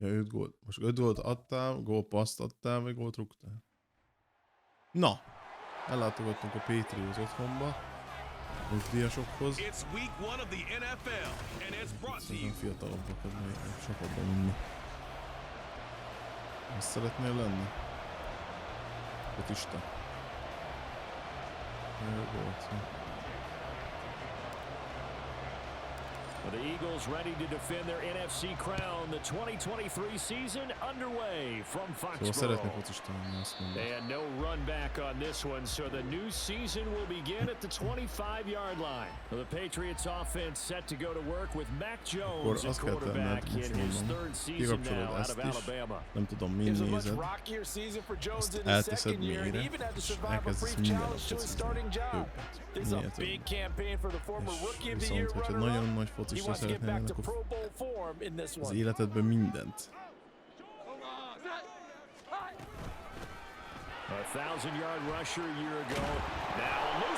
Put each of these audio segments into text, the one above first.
Ja, 5 gólt. Most 5 gólt adtál, gólpasszt adtál, vagy gólt rúgtál. Na! Ellátogattunk a Patriots otthonba. Nyugdíjasokhoz. Szerintem fiatalabbakat még sokabban inni. Azt szeretnél lenni? Fotista. Jó volt. The Eagles ready to defend their NFC crown. The 2023 season underway from Foxborough. And no run back on this one, so the new season will begin at the 25-yard line. The Patriots offense set to go to work with Mac Jones at quarterback in his third season now out of Alabama. Nem tudom, mi nézed. Ezt elteszed mélyre, és elkezdesz mindent focizni. Többet. És viszont, hogyha nagyon nagy focista szeretnél, akkor az életedben mindent.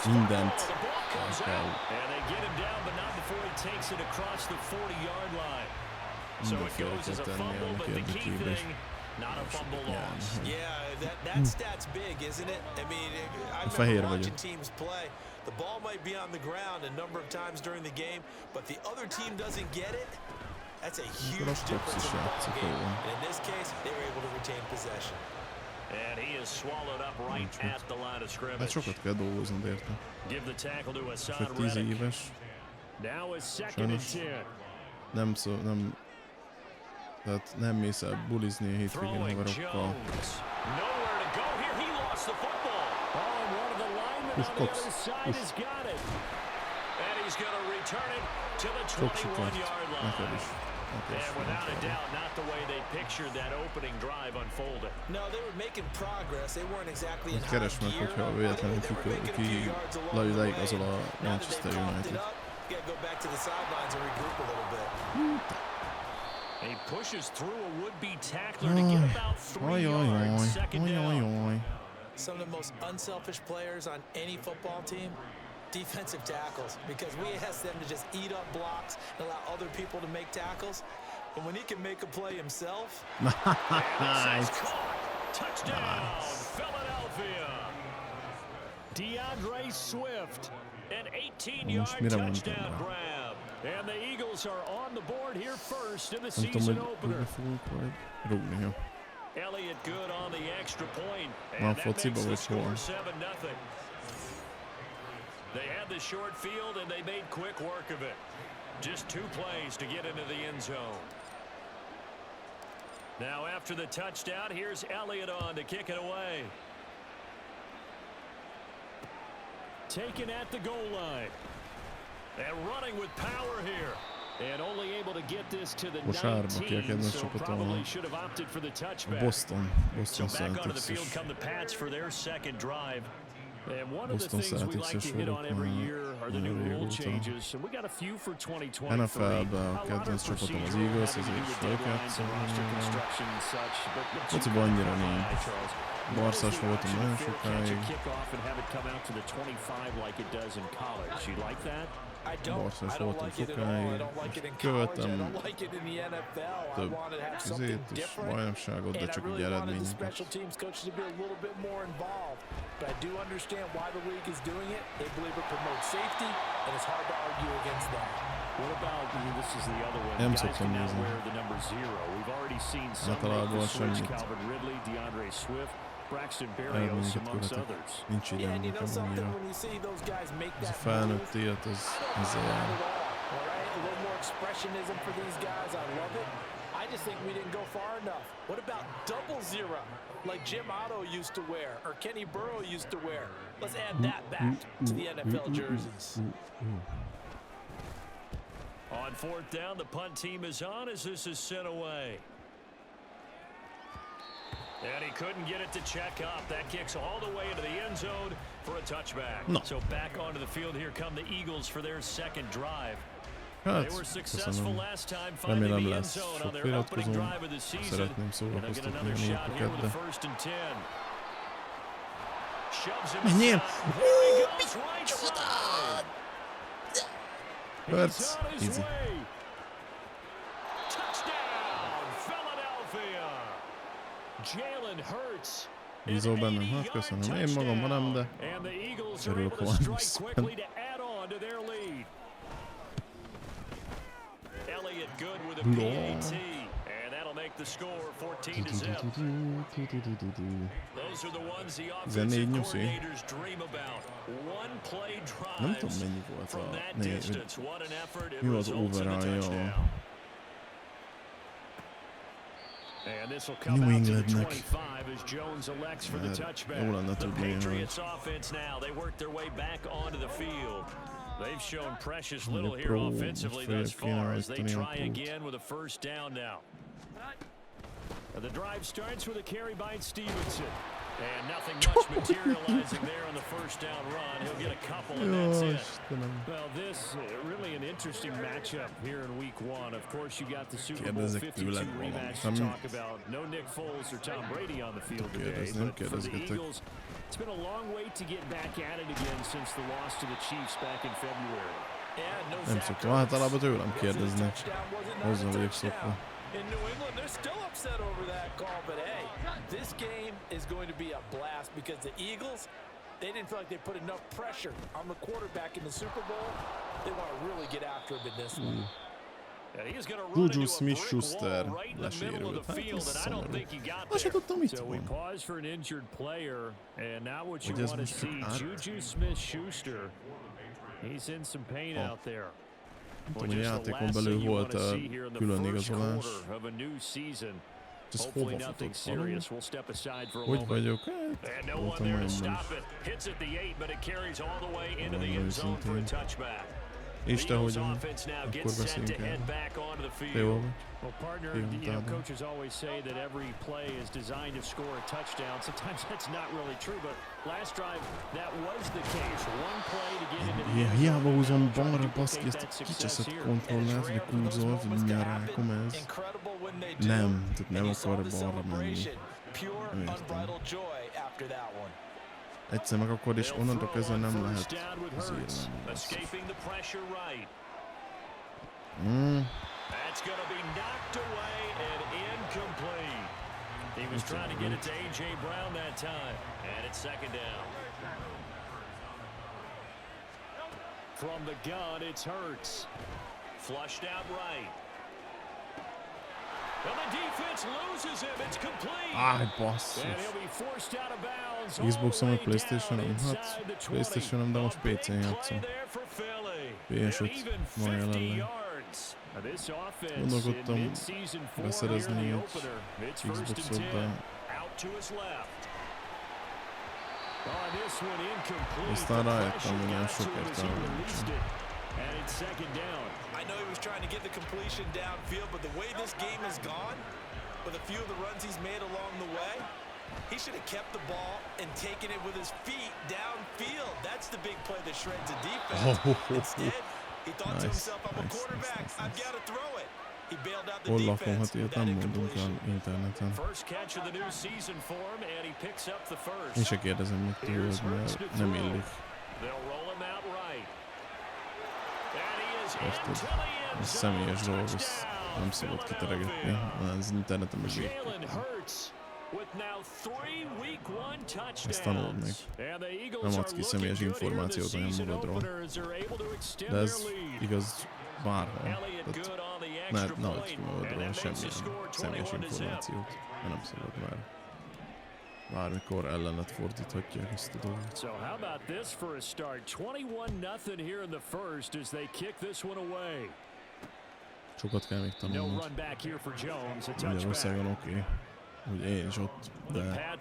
Mindent. Mindenféle kell tenni annak érdekében is. Not a fumble loss. Yeah, that stat's big, isn't it? I mean, I remember watching teams play. The ball might be on the ground a number of times during the game, but the other team doesn't get it. That's a huge difference in the ball game. And in this case, they were able to retain possession. And he is swallowed up right at the line of scrimmage. Hát sokat kell dolgoznod érte. Give the tackle to Hassan Csak 10 éves. Now is second and 10. Nem tehát nem mész el bulizni a hétvégén haverokkal. Push Cox. Sok sikert. Neked is. And without a doubt, not the way they pictured that opening drive unfolded. No, they were making progress. They weren't exactly in high keresd meg, hogyha véletlenül leigazol a Manchester United. Go back to the sidelines and regroup a little bit. He pushes through a would-be tackler to get about 3 yards. Second down. Some of the most unselfish players on any football team, defensive tackles, because we ask them to just eat up blocks and allow other people to make tackles. And when he can make a play himself, nice. Touchdown, Philadelphia. DeAndre Swift, an 18-yard touchdown grab. And the Eagles are on the board here first in the season opener. Elliott good on the extra point. And that makes the score 7-0. They had the short field and they made quick work of it. Just 2 plays to get into the end zone. Now after the touchdown, here's Elliott on to kick it away. Taken at the goal line. And running with power here. And only able to get this to the 19, so probably should have opted for the touchback. Boston So back onto the field come the Pats for their second drive. And one of the things we like to hit on every year are the new rule changes. And we got a few for 2023. NFL-ben a kedvenc csapatom az Eagles, ezért is fölkjátszom. Fociban annyira nincs. Barszás voltam nagyon sokáig. Barszás voltam sokáig. Most követem több közét és bajnokságot, de csak így eredményeket. But I do understand why the league is doing it. They believe it promotes safety, and it's hard to argue against that. What about, this is the other one, guys can now wear the number 0. We've already seen some make the switch, Calvin Ridley, DeAndre Swift, Braxton Berrios, amongst others. Nincs idem nekem annyira. Ez a felnőtt élet, ez ezzel jár. A little more expressionism for these guys, I love it. I just think we didn't go far enough. What about 00, like Jim Otto used to wear, or Kenny Burrow used to wear? Let's add that back to the NFL jerseys. On 4th down, the punt team is on as this is sent away. And he couldn't get it to check up. That kicks all the way into the end zone for a touchback. No. So back onto the field, here come the Eagles for their second drive. Hát, they were successful last time remélem lesz sok feliratkozom, szeretném szórakoztatni a népeket, de... Menjél! Perc, easy. Bízol bennem, hát köszönöm. Én magamban nem, de örülök, ha van visszaben. The score 14-0. Those are the ones the offensive coordinators dream about. One play drives from that distance. What an effort. It results in a touchdown. And this will come out to the 25 as Jones elects for the touchback. The Patriots offense now, they work their way back onto the field. They've shown precious little here offensively thus far as they try again with a first down now. The drive starts with a carry by Stevenson. And nothing much materializing there on the first down run. He'll get a couple and that's it. Well, this really an interesting matchup here in week one. Of course, you got the Super Bowl 52 rematch to talk about. No Nick Foles or Tom Brady on the field today. But for the Eagles, it's been a long wait to get back at it again since the loss to the Chiefs back in February. Nem szoktam általában tőlem kérdezni. Hozzá vagyok szokva. In New England, they're still upset over that call, but hey, this game is going to be a blast because the Eagles, they didn't feel like they put enough pressure on the quarterback in the Super Bowl. They want to really get after him in this one. He's going to run into a brick wall right in the middle of the field, and I don't think he got there. So we pause for an injured player, and now what you want to see, Juju Smith-Schuster, he's in some pain out there. Tudom, hogy a játékon belül volt a külön igazolás. Ez hova futott valami? Hogy vagyok? Hát, voltam majdnem. Őszintén. És te hogy vagy? Akkor beszéljünk el. Te jól vagy? Well, partner, coaches always say that every play is designed to score a touchdown. Sometimes that's not really true, but last drive that was the case. One play to get into the end zone. Hiába húzom balra, baszki, ezt a kicseszett kontrollát, hogy kurzor, hogy mindjárt rákom ez. Nem, tehát nem akar balra menni. Nem értem. Egyszer meg akkor is onnantól kezdve nem lehet az That's going to be knocked away and incomplete. He was trying to get it to A.J. Brown that time. And it's second down. From the gun, it's Hurts. Flushed out right. Well, the defense loses him. It's complete. Basszus. And he'll be forced out of bounds. Xboxon vagy PlayStation-on? Hát, PlayStation-on, de most PC-n játszom. PS5 ma jelenleg. Gondolkodtam beszerezni egy Xboxot, de aztán rájöttem, hogy olyan sok értelme nincsen. I know he was trying to get the completion downfield, but the way this game has gone, with a few of the runs he's made along the way, he should have kept the ball and taken it with his feet downfield. That's the big play that shreds the defense. Instead, he thought to himself, I'm a quarterback, I've got to throw it. He bailed out the defense with that incompletion. First catch of the new season for him, and he picks up the first. Én se kérdezem meg tőled, mert nem illik. They'll roll him out right. Érted? Ez személyes dolog, ezt nem szabad kiteregetni. Az interneten meg végig. Ezt tanuld meg. Nem adsz ki személyes információt olyan magadról. De ez igaz bárhol. Ne adsz ki magadról semmilyen személyes információt. De nem szabad már. Bármikor ellenet fordíthatják ezt a dolgot. So how about this for a start? 21-0 here in the first as they kick this one away. Sokat kell még tanulnod. Magyarországon oké. Hogy én is ott, de...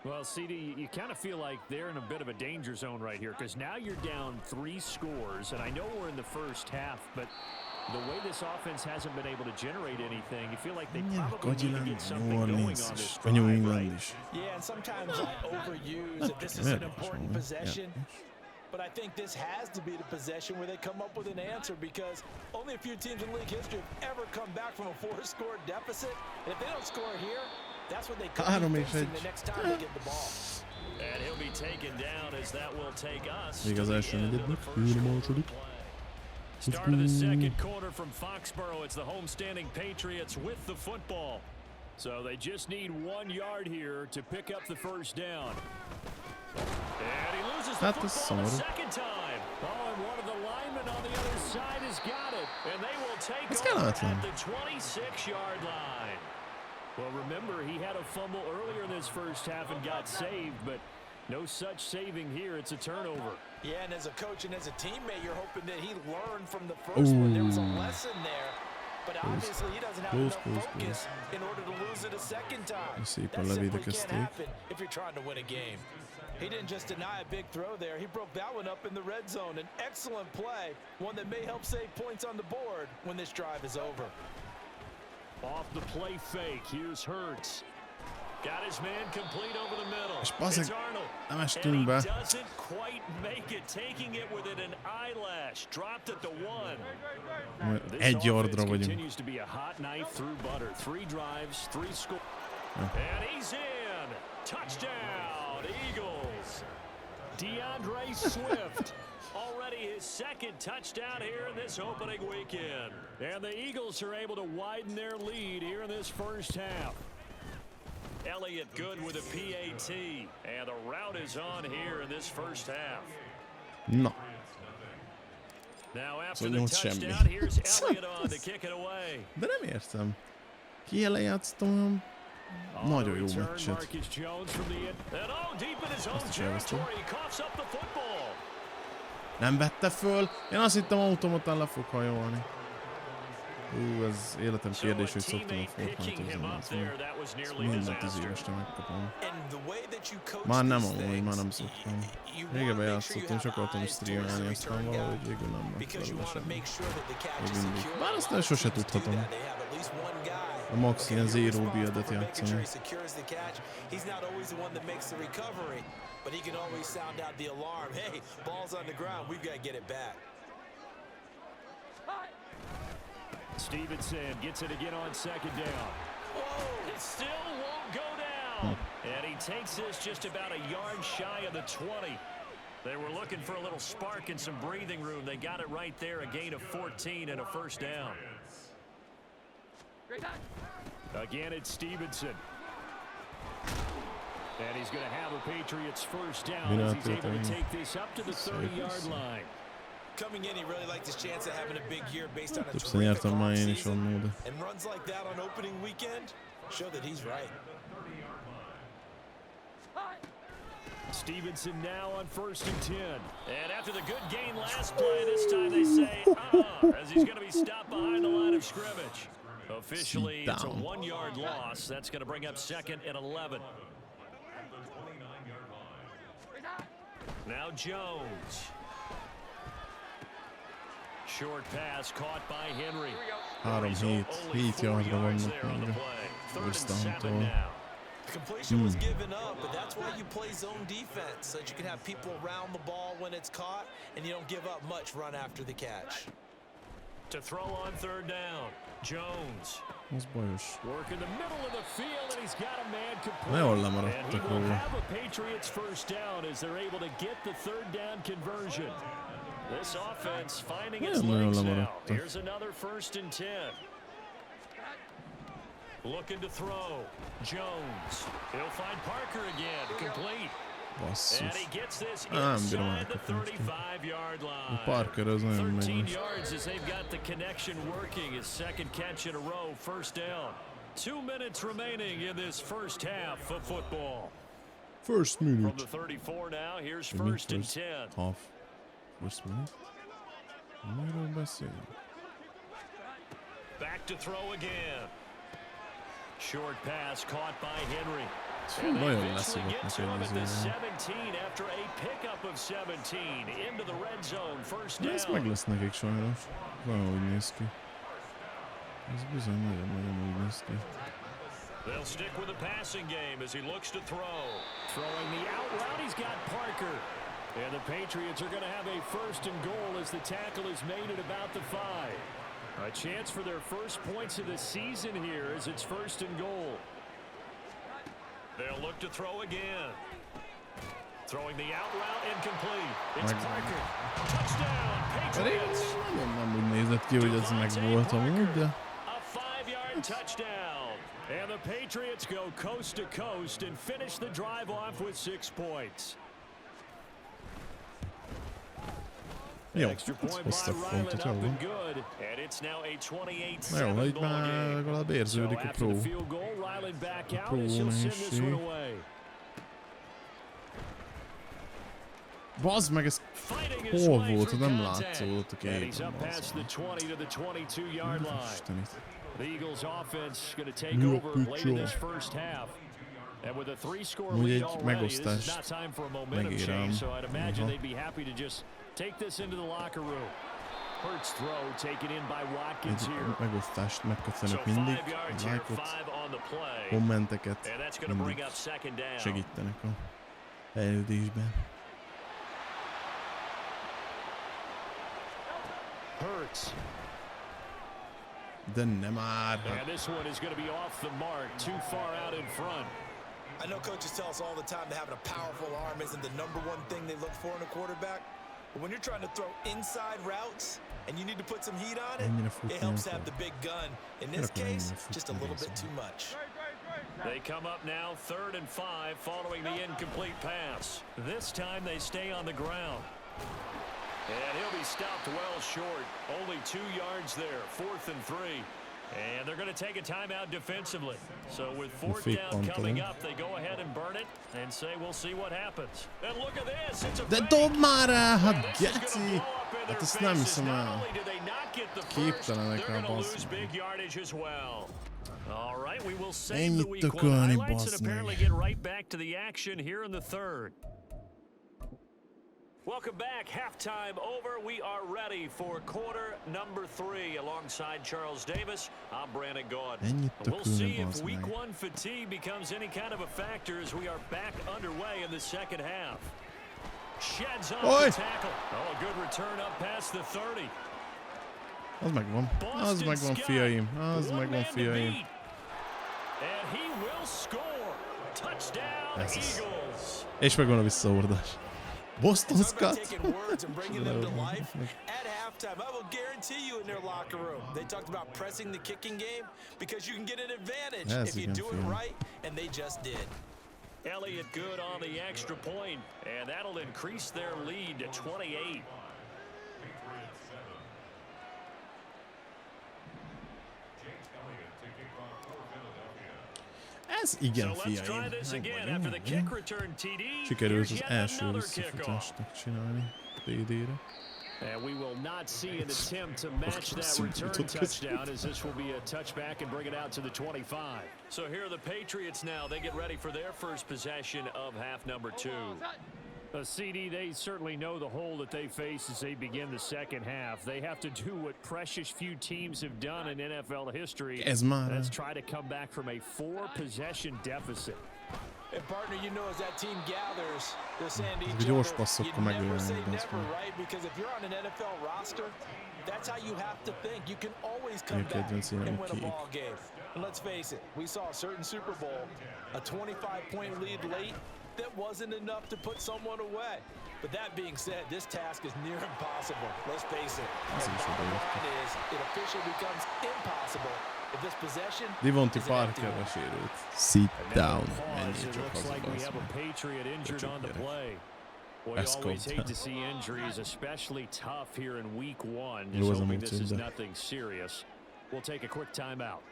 Well, CD, you kind of feel like they're in a bit of a danger zone right here because now you're down 3 scores, and I know we're in the first half, but the way this offense hasn't been able to generate anything, you feel like they probably need to get something going on this drive, right? Yeah, and sometimes I overuse that this is an important possession. But I think this has to be the possession where they come up with an answer because only a few teams in league history have ever come back from a 4-score deficit. And if they don't score here, that's what they could be facing the next time they get the ball. And he'll be taken down as that will take us. Start of the second quarter from Foxborough. It's the homestanding Patriots with the football. So they just need 1 yard here to pick up the first down. And he loses the football the second time. Oh, and one of the linemen on the other side has got it. And they will take over at the 26-yard line. Well, remember, he had a fumble earlier in this first half and got saved, but no such saving here. It's a turnover. Yeah, and as a coach and as a teammate, you're hoping that he learned from the first one. There was a lesson there, but obviously he doesn't have enough focus in order to lose it a second time. That simply can't happen if you're trying to win a game. He didn't just deny a big throw there. He broke that one up in the red zone. An excellent play, one that may help save points on the board when this drive is over. Off the play fake, here's Hurts. Got his man complete over the middle. It's Arnold. And he doesn't quite make it, taking it within an eyelash. Dropped at the 1. This offense continues to be a hot knife through butter. 3 drives, 3 scores. And he's in. Touchdown, Eagles. DeAndre Swift. Already his second touchdown here in this opening weekend. And the Eagles are able to widen their lead here in this first half. Elliott good with a PAT. And the route is on here in this first half. No. Now after the touchdown, here's Elliott on to kick it away. De nem értem. Kielejátszom. Nagyon jó meccset. Ezt nem vette föl. Én azt hittem automatán le fog hajolni. Ez életem kérdés, hogy szoktam a Fortnite-ozni. Minden 10 évesre megkapom. Már nem amúgy, már nem szoktam. Régebben játszottam, és akartam streamelni, aztán valahogy végül nem megfelelő semmi. Bár aztán sose tudhatom. A max ilyen zero buildet játszani. But he can always sound out the alarm. Hey, ball's on the ground. We've got to get it back. Stevenson gets it again on second down. Whoa, it still won't go down. And he takes this just about a yard shy of the 20. They were looking for a little spark and some breathing room. They got it right there, a gain of 14 and a first down. Again, it's Stevenson. And he's going to have a Patriots first down as he's able to take this up to the 30-yard line. Coming in, he really liked his chance of having a big year based on a terrific season. And runs like that on opening weekend show that he's right. Stevenson now on 1st and 10. And after the good gain last play, this time they say, as he's going to be stopped behind the line of scrimmage. Officially, it's a 1-yard loss. That's going to bring up 2nd and 11. Now Jones. Short pass caught by Henry. 3 yardra vannak még a Bristantól. The completion was given up, but that's why you play zone defense, so that you can have people around the ball when it's caught, and you don't give up much run after the catch. To throw on 3rd down, Jones. Az bajos. Work in the middle of the field, and he's got a man complete. Nagyon And lemaradtak he will róla. have a Patriots first down as they're able to get the 3rd down conversion. This offense finding its legs now. Here's another 1st and 10. Looking to throw. Jones. He'll find Parker again. Complete. And he gets this inside the 35-yard line. Parker az nagyon 13 megy. yards as they've got the connection working. His 2nd catch in a row. First down. 2 minutes remaining in this first half of football. First minute. From the 34 now, here's 1st and 10. Half. First minute. Miről beszélünk? Back to throw again. Short pass caught by Henry. Nagyon leszokatnak the egy 17 after a pickup of 17 into the red zone. First down. Ez meg lesz nekik sajnos. Valahogy néz ki. Ez bizony nagyon-nagyon úgy néz ki. They'll stick with the passing game as he looks to throw. Throwing the out route, he's got Parker. And the Patriots are going to have a 1st and goal as the tackle is made at about the 5. A chance for their first points of the season here as it's 1st and goal. They'll look to throw again. Throwing the out route incomplete. It's Parker. Touchdown, Patriots. Nem úgy nézett ki, hogy ez meg volt amúgy, de... A 5-yard touchdown. And the Patriots go coast to coast and finish the drive off with 6 points. Jó, ez hoztak pontot, jó van. Na jó, így már legalább érződik a pro minőség. Bazd meg, ez hol volt? Nem látszódott a képen. Istenit. Úgy egy megosztást megérem. Take this into the locker room. Hurts throw taken in by Watkins here. Megosztást megköszönök mindig. Lájkot, kommenteket mindig segítenek a fejlődésben. Hurts. De nem már. And this one is going to be off the mark, too far out in front. I know coaches tell us all the time that having a powerful arm isn't the #1 thing they look for in a quarterback. But when you're trying to throw inside routes and you need to put some heat on it, it helps have the big gun. In this case, just a little bit too much. They come up now 3rd and 5 following the incomplete pass. This time they stay on the ground. And he'll be stopped well short. Only 2 yards there, 4th and 3. And they're going to take a timeout defensively. So with 4th down coming up, they go ahead and burn it and say we'll see what happens. And look at this. It's a De dob már rá, hát geci! Hát ezt nem hiszem el. Képtelenek rá, bazd meg. Ennyit tökölni, bazd meg. Welcome back. Halftime over. We are ready for quarter number 3 alongside Charles Davis. I'm Brandon Gaudin. We'll see if week 1 fatigue becomes any kind of a factor as we are back underway in the second half. Sheds off the tackle. Oh, a good return up past the 30. Az megvan, fiaim. Az megvan, fiaim. And he will score. Touchdown, Eagles. És megvan a visszaordás. Boston Scott. Taking words and bringing them to life at halftime. I will guarantee you in their locker room, they talked about pressing the kicking game because you can get an advantage if you do it right, and they just did. Elliott good on the extra point, and that'll increase their lead to 28. Ez igen, fiaim. Sikerült az első visszafutásnak csinálni TD-re. And we will not see an attempt to match that return touchdown as this will be a touchback and bring it out to the 25. So here are the Patriots now. They get ready for their first possession of half number 2. CD, they certainly know the hole that they face as they begin the second half. They have to do what precious few teams have done in NFL history. Let's try to come back from a 4-possession deficit. And partner, you know, as that team gathers, they're saying to each other, you never say never, right? Because if you're on an NFL roster, that's how you have to think. You can always come back and win a ball game. And let's face it, we saw a certain Super Bowl, a 25-point lead late, that wasn't enough to put someone away. But that being said, this task is near impossible. Let's face it. The bottom line is, it officially becomes impossible if this possession Devontae Parkerre sérült. Sit down. Ennyi csak looks like we have a Patriot injured on the play. Well, you always hate to see injuries, especially tough here in week 1. Just hoping this is nothing serious. We'll take a quick timeout.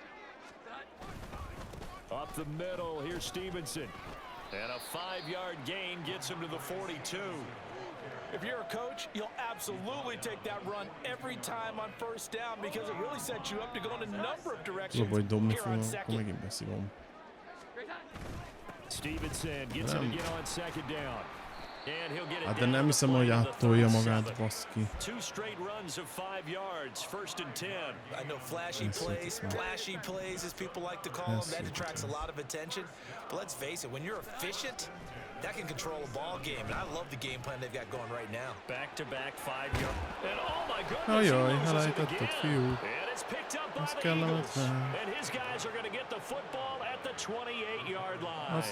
Up the middle, here's Stevenson. And a 5-yard gain gets him to the 42. If you're a coach, you'll absolutely take that run every time on first down because it really sets you up to go in a number of directions here on second. Stevenson gets it again on second down. And he'll get it de nem hiszem, hogy áttolja magát, baszki. 2 straight runs of 5 yards, 1st and 10. I know flashy plays, as people like to call them, that attracts a lot of attention. But let's face it, when you're efficient, that can control a ball game. And I love the game plan they've got going right now. Back-to-back 5-yard. And oh my goodness, Ajaj, elejtetted, fiú. And it's picked up by the Eagles. And his guys are going to get the football at the 28-yard line.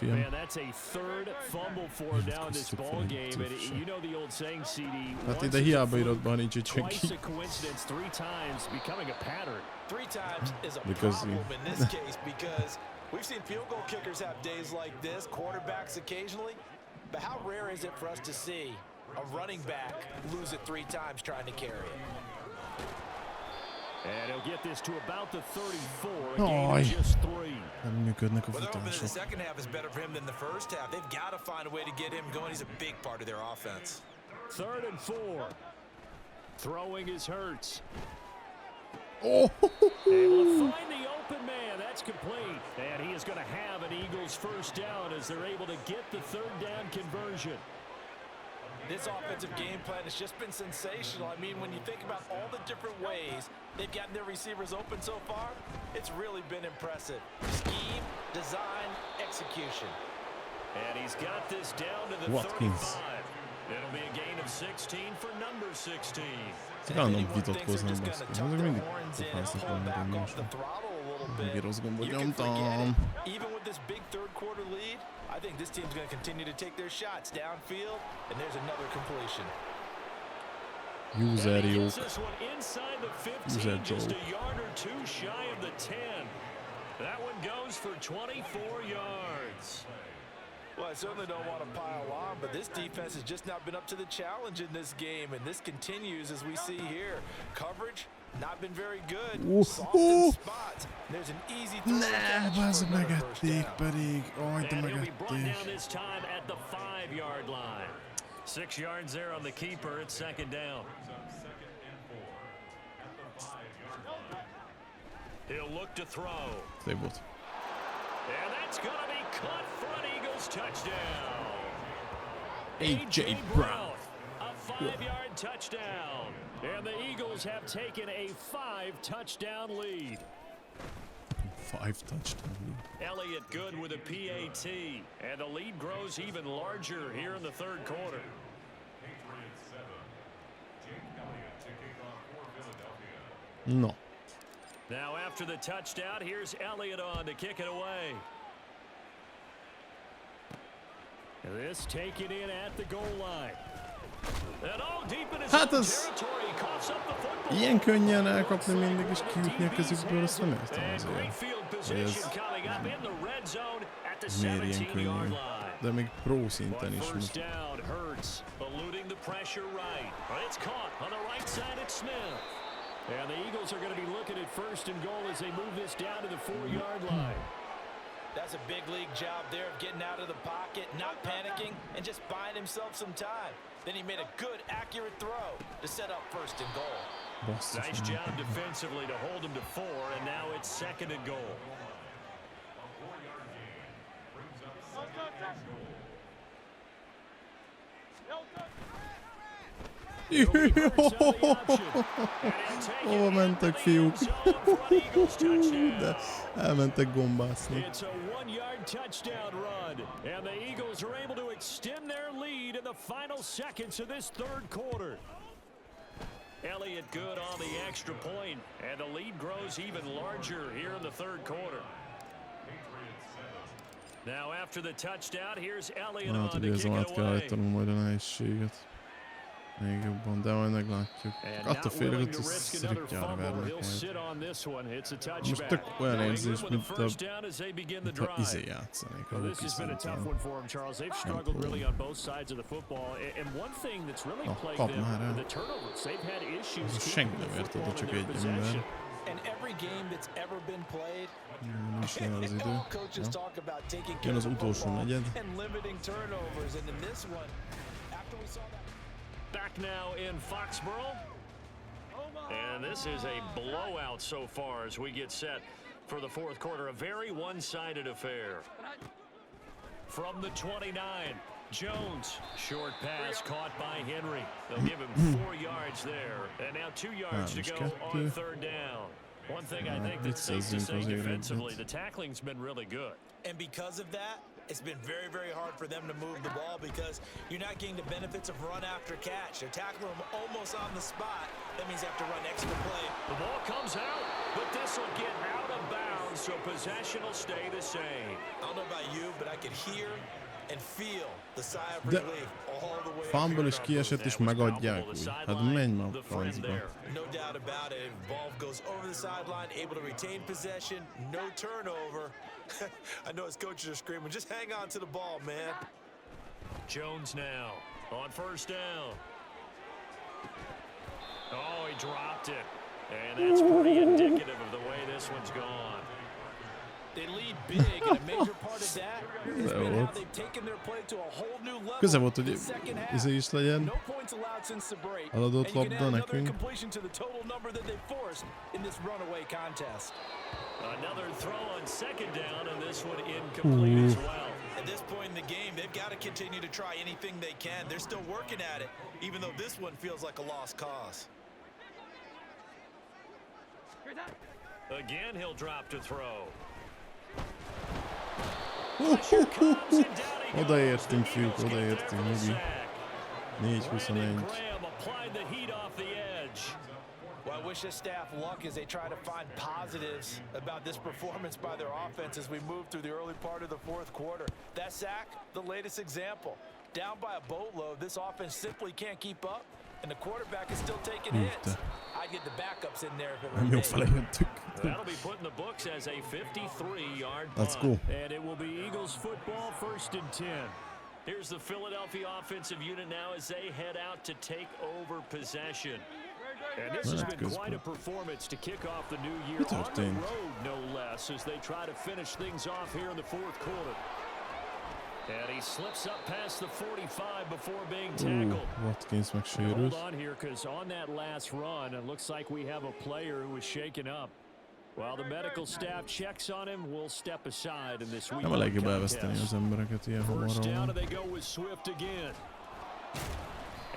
Man, that's a third fumble for him now in this ball game. And you know the old saying, CD, once twice a coincidence, 3 times becoming a pattern. 3 times is a problem in this case because we've seen field goal kickers have days like this, quarterbacks occasionally. But how rare is it for us to see a running back lose it 3 times trying to carry it? And he'll get this to about the 34, a gain of just 3. Well, the second half is better for him than the first half. They've got to find a way to get him going. He's a big part of their offense. 3rd and 4. Throwing is Hurts. Oh! Able to find the open man. That's complete. And he is going to have an Eagles first down as they're able to get the 3rd down conversion. This offensive game plan has just been sensational. I mean, when you think about all the different ways they've gotten their receivers open so far, it's really been impressive. Scheme, design, execution. And he's got this down to the Watkins. 35. It'll be a gain of 16 for number 16. Ciekawe vitatkozni baszki. Ezek mindig pofásznak valamit most. Még rossz gombot nyomtam. Even with this big third quarter lead, I think this team's going to continue to take their shots downfield, and there's another completion. User jók. User just a yard or 2 shy of the 10. That one goes for 24 yards. Well, I certainly don't want to pile on, but this defense has just not been up to the challenge in this game, and this continues as we see here. Coverage, not been very good. Soft in spots. There's an easy throw catch Bazd megették pedig. Aj, de and he'll be brought megették. down this time at the 5-yard line. 6 yards there on the keeper. It's 2nd down. He'll look to throw. Szép volt. And that's going to be caught for an Eagles touchdown. A.J. Brown. A 5-yard touchdown. And the Eagles have taken a 5-touchdown lead. 5-touchdown lead. Elliott good with a PAT. And the lead grows even larger here in the 3rd quarter. No. Now after the touchdown, here's Elliott on to kick it away. This taken in at the goal line. And all deep in his own territory, coughs up the football. Ilyen könnyen elkapni mindig is kiütni a kezükből, azt nem értem azért. Hogy ez miért ilyen könnyű. De még pro szinten is. First down, Hurts, eluding the pressure right. It's caught on the right side at Smith. And the Eagles are going to be looking at 1st and goal as they move this down to the 4-yard line. That's a big league job there of getting out of the pocket, not panicking, and just buying himself some time. Then he made a good, accurate throw to set up 1st and goal. Nice job defensively to hold him to 4, and now it's 2nd and goal. Hova mentek, fiúk? De elmentek gombászni. It's a 1-yard touchdown run, and the Eagles are able to extend their lead in the final seconds of this 3rd quarter. Elliott good on the extra point, and the lead grows even larger here in the 3rd quarter. Now after the touchdown, here's Elliott on to kick it away. Még jobban, de majd meglátjuk. Attól félek, hogy szirikjára vernek majd. Most tök olyan érzés, mint ha izé játszanék a rookie szinten. Na, kap már el. Senki nem ért oda, csak egy ember. Nem is jön az idő. Jön az utolsó negyed. Back now in Foxborough. And this is a blowout so far as we get set for the 4th quarter. A very one-sided affair. From the 29, Jones. Short pass caught by Henry. They'll give him 4 yards there. And now 2 yards to go on 3rd down. One thing I think that's safe to say defensively, the tackling's been really good. And because of that, It's been very, very hard for them to move the ball because you're not getting the benefits of run after catch. They're tackling them almost on the spot. That means they have to run extra play. The ball comes out, but this will get out of bounds, so possession will stay the same. I don't know about you, but I could hear and feel the sigh of relief all the way. Fumble is kiesett és megadják úgy. Hát menj ma a francba. No doubt about it. Ball goes over the sideline, able to retain possession, no turnover. I know his coaches are screaming, just hang on to the ball, man. Jones now on first down. Oh, he dropped it. And that's pretty indicative of the way this one's gone. They lead big, and a major part of that has been how they've taken their play to a whole new level. Köze volt, hogy izé is legyen. Eladott labda nekünk. Another throw on second down, and this one incomplete as well. At this point in the game, they've got to continue to try anything they can. They're still working at it, even though this one feels like a lost cause. Again, he'll drop to throw. Odaértünk, fiúk, odaértünk. 4-21. Well, I wish this staff luck as they try to find positives about this performance by their offense as we move through the early part of the fourth quarter. That sack, the latest example. Down by a boatload, this offense simply can't keep up, and the quarterback is still taking hits. I'd get the backups in there if it were me. That'll be put in the books as a 53-yard punt. That's cool. And it will be Eagles football, 1st and 10. Here's the Philadelphia offensive unit now as they head out to take over possession. And this has been quite a performance to kick off the new year on the road, no less, as they try to finish things off here in the fourth quarter. And he slips up past the 45 before being tackled. Watkins megsérült. Hold on here, because on that last run, it looks like we have a player who was shaken up. While the medical staff checks on him, we'll step aside in this week. Nem a legjobb elveszteni az embereket ilyen hamar. First down, and they go with Swift again.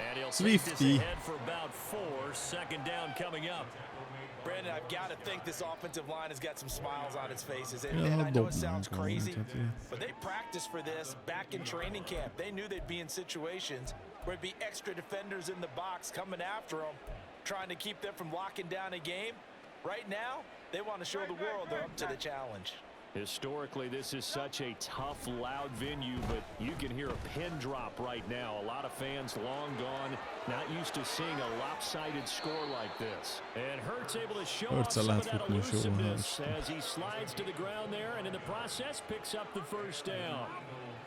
And he'll take this ahead for about 4. Second down coming up. Brandon, I've got to think this offensive line has got some smiles on its faces. And I know it sounds crazy, but they practiced for this back in training camp. They knew they'd be in situations where there'd be extra defenders in the box coming after them, trying to keep them from locking down a game. Right now, they want to show the world they're up to the challenge. Historically, this is such a tough, loud venue, but you can hear a pin drop right now. A lot of fans long gone, not used to seeing a lopsided score like this. And Hurts able to show off some of that elusiveness as he slides to the ground there, and in the process, picks up the first down.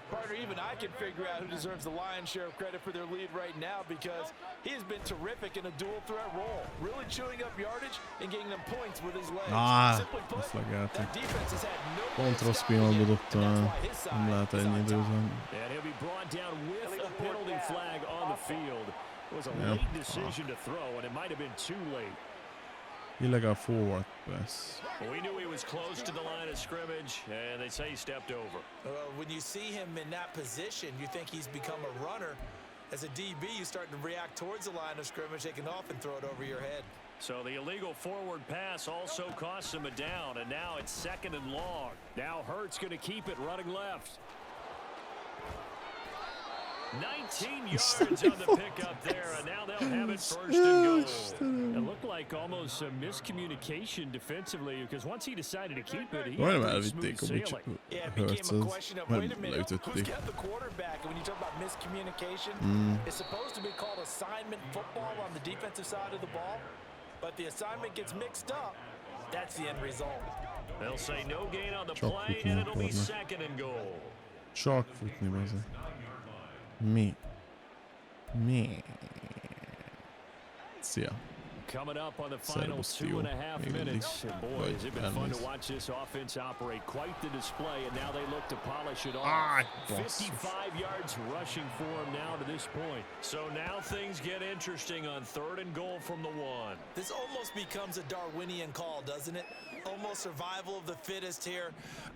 Partner, even I can figure out who deserves the lion's share of credit for their lead right now because he has been terrific in a dual threat role, really chewing up yardage and getting them points with his legs. Simply put, that defense has had no pont rossz pillanatban dobta, nem lehet ennyi időben. And he'll be brought down with a penalty flag on the field. It was a late decision to throw, and it might have been too late. Illegal forward pass. Well, we knew he was close to the line of scrimmage, and they say he stepped over. When you see him in that position, you think he's become a runner. As a DB, you start to react towards the line of scrimmage. They can often throw it over your head. So the illegal forward pass also costs him a down, and now it's 2nd and long. Now Hurts going to keep it running left. 19 yards on the pickup there, and now they'll have it 1st and goal. It looked like almost a miscommunication defensively because once he decided to keep it, he had smooth sailing. Yeah, it became a question of, wait a minute, who's got the quarterback? And when you talk about miscommunication, it's supposed to be called assignment football on the defensive side of the ball, but the assignment gets mixed up. That's the end result. They'll say no gain on the play, and it'll be 2nd and goal. Csak futni bazen. Mi? Szia. Coming up on the final 2.5 minutes. And boy, has it been fun to watch this offense operate. Quite the display, and now they look to polish it off. 55 yards rushing for him now to this point. So now things get interesting on 3rd and goal from the 1. This almost becomes a Darwinian call, doesn't it? Almost survival of the fittest here.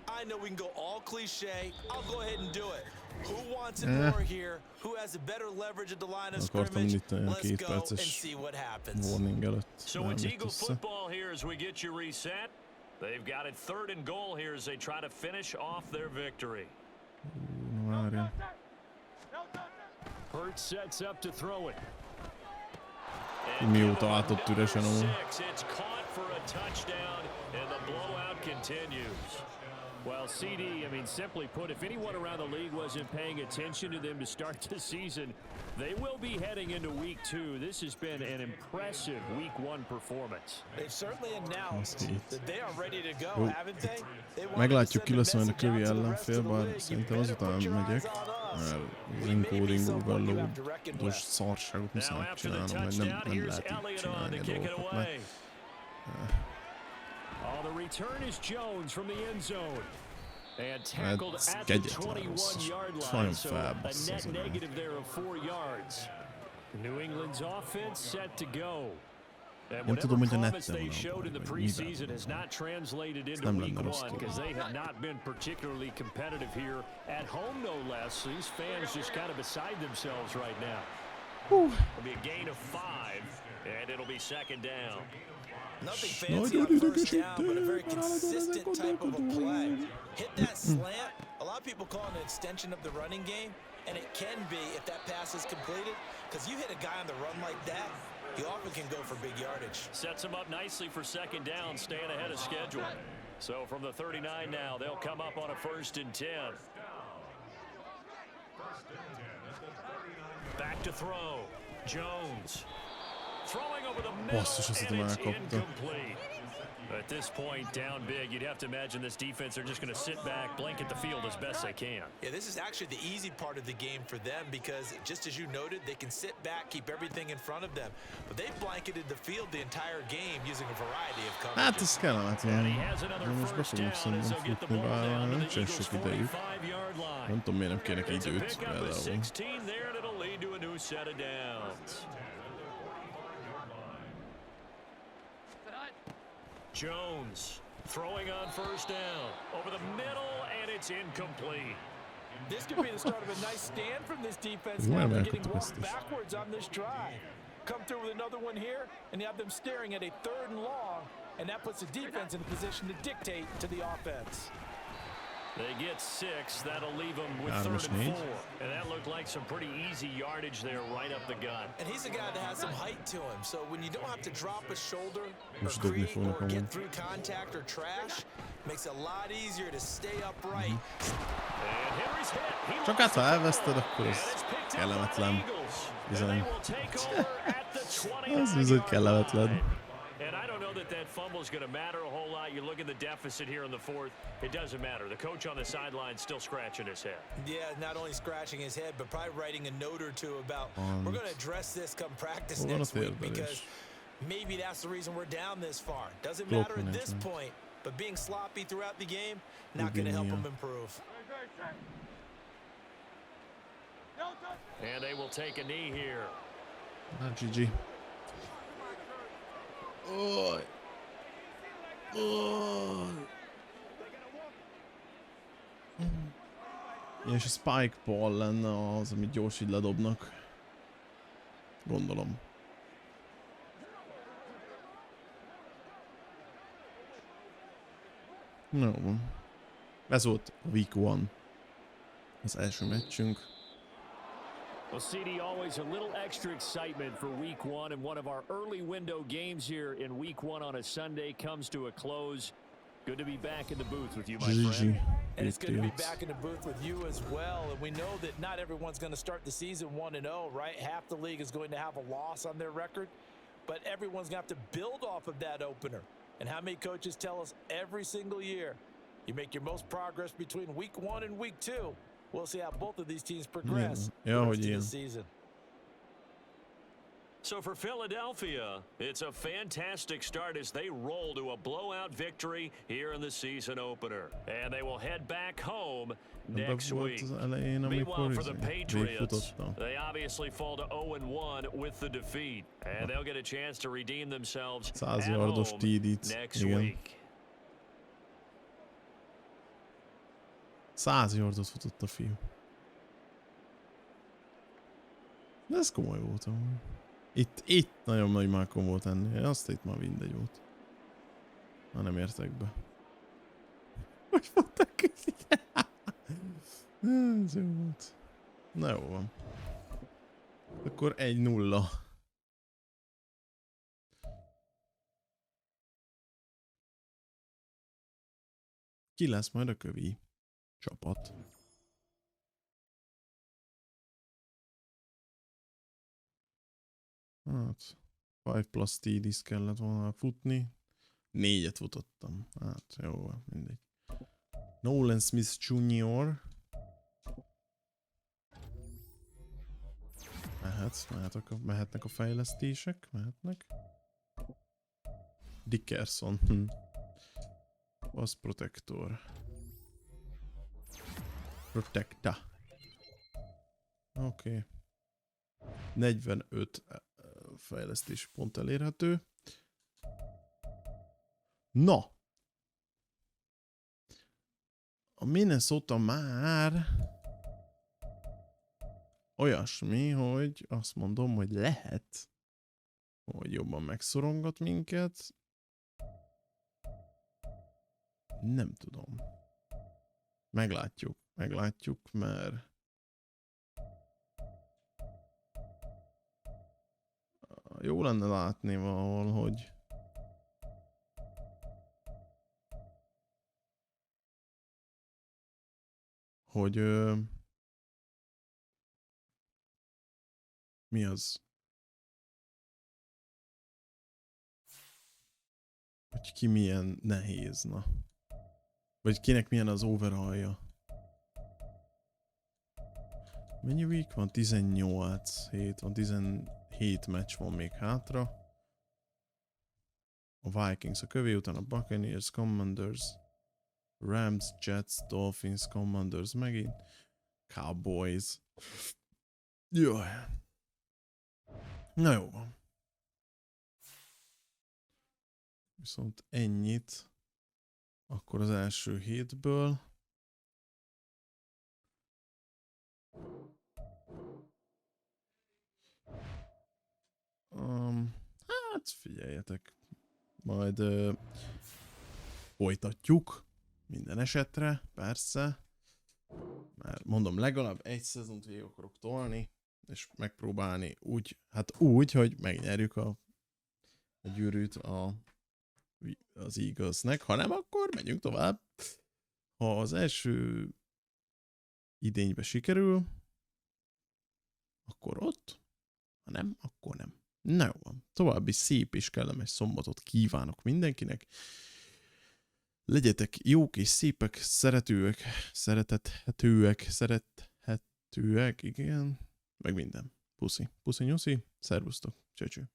I know we can go all cliche. I'll go ahead and do it. Who wants it more here? Who has a better leverage at the line of scrimmage? Let's go and see what happens. So it's Eagle football here as we get you reset. They've got it 3rd and goal here as they try to finish off their victory. Várjál. Hurt sets up to throw it. Mióta látott üresen ahol. It's caught for a touchdown and the blowout continues. Well, CD, I mean, simply put, if anyone around the league wasn't paying attention to them to start the season, they will be heading into week 2. This has been an impressive week 1 performance. They've certainly announced that they are ready to go, haven't they? Meglátjuk, ki lesz majd a kövi ellenfél, bár szerintem azután megyek. Mert az encodingból lódos szarságot muszáj csinálnom, mert nem lehet így csinálni a dolgokat, mert... The return is Jones from the end zone. And tackled at the 21-yard line, so a net negative there of 4 yards. New England's offense set to go. And whatever promise they showed in the preseason has not translated into week 1 because they have not been particularly competitive here at home, no less. These fans just kind of beside themselves right now. It'll be a gain of 5, and it'll be second down. Nothing fancy on first down, but a very consistent type of a play. Hit that slant. A lot of people call it an extension of the running game, and it can be if that pass is completed, because you hit a guy on the run like that, you often can go for big yardage. Sets him up nicely for second down, staying ahead of schedule. So from the 39 now, they'll come up on a 1st and 10. Back to throw. Jones. Throwing over the middle, and it's incomplete. At this point, down big, you'd have to imagine this defense are just going to sit back, blanket the field as best they can. Yeah, this is actually the easy part of the game for them because, just as you noted, they can sit back, keep everything in front of them. But they've blanketed the field the entire game using a variety of coverages. Hát ez kellemetlen. Most be fogom szerintem futni, bár nincsen sok idejük. Nem tudom, miért nem kérnek időt például. Jones throwing on first down over the middle, and it's incomplete. This could be the start of a nice stand from this defense. Now they're getting walked backwards on this drive. Come through with another one here, and you have them staring at a 3rd and long, and that puts the defense in a position to dictate to the offense. They get 6. That'll leave them with 3rd and 4. And that looked like some pretty easy yardage there right up the gut. And he's a guy that has some height to him. So when you don't have to drop a shoulder or get through contact or trash, makes it a lot easier to stay upright. And Henry's hit. Csak hát, ha elveszted, akkor ez kellemetlen. Bizony. Ez bizony kellemetlen. And I don't know that fumble is going to matter a whole lot. You look at the deficit here in the 4th. It doesn't matter. The coach on the sideline still scratching his head. Yeah, not only scratching his head, but probably writing a note or two about we're going to address this come practice next week because maybe that's the reason we're down this far. Doesn't matter at this point, but being sloppy throughout the game, not going to help them improve. And they will take a knee here. GG. Oh. És a spike ball lenne az, amit gyors így ledobnak. Gondolom. No. Ez volt a week 1. Az első meccsünk. Well, CD, always a little extra excitement for week 1, and one of our early window games here in week 1 on a Sunday comes to a close. Good to be back in the booth with you, my friend. And it's good to be back in the booth with you as well. And we know that not everyone's going to start the season 1-0, right? Half the league is going to have a loss on their record, but everyone's going to have to build off of that opener. And how many coaches tell us every single year, you make your most progress between week 1 and week 2. We'll see how both of these teams progress through the season. So for Philadelphia, it's a fantastic start as they roll to a blowout victory here in the season opener. And they will head back home next week. Meanwhile, for the Patriots, they obviously fall to 0-1 with the defeat. And they'll get a chance to redeem themselves at home next week. 100 yardot futott a fiú. De ez komoly volt amúgy. Itt nagyon nagy mákon volt ennél. Azt itt már mindegy volt. Na nem értek be. Hogy mondták így? Ez jó volt. Na jó van. Akkor 1-0. Ki lesz majd a kövi csapat? Hát, 5+ TDs kellett volna futni. 4-et futottam. Hát, jó, mindegy. Nolan Smith Jr. Mehetnek a fejlesztések, mehetnek. Dickerson. Pass Protector. Protecta. Oké. 45 fejlesztési pont elérhető. Na! A Minnesota már olyasmi, hogy azt mondom, hogy lehet, hogy jobban megszorongat minket. Nem tudom. Meglátjuk, mert jó lenne látni valahol, hogy mi az? Hogy ki milyen nehéz, na. Vagy kinek milyen az overallja. Mennyi week van? 18 hét van, 17 meccs van még hátra. A Vikings a kövé, után a Buccaneers, Commanders, Rams, Jets, Dolphins, Commanders megint, Cowboys. Jaj. Na jó van. Viszont ennyit akkor az első hétből. Hát figyeljetek, majd folytatjuk minden esetre, persze. Mert mondom, legalább egy szezont végig akarok tolni, és megpróbálni úgy, hogy megnyerjük a gyűrűt az Eaglesnek. Ha nem, akkor megyünk tovább. Ha az első idénybe sikerül, akkor ott, ha nem, akkor nem. Na jó van. További szép és kellemes szombatot kívánok mindenkinek. Legyetek jók és szépek, szerethetőek, igen, meg minden. Puszi, nyuszi, szervusztok, cső.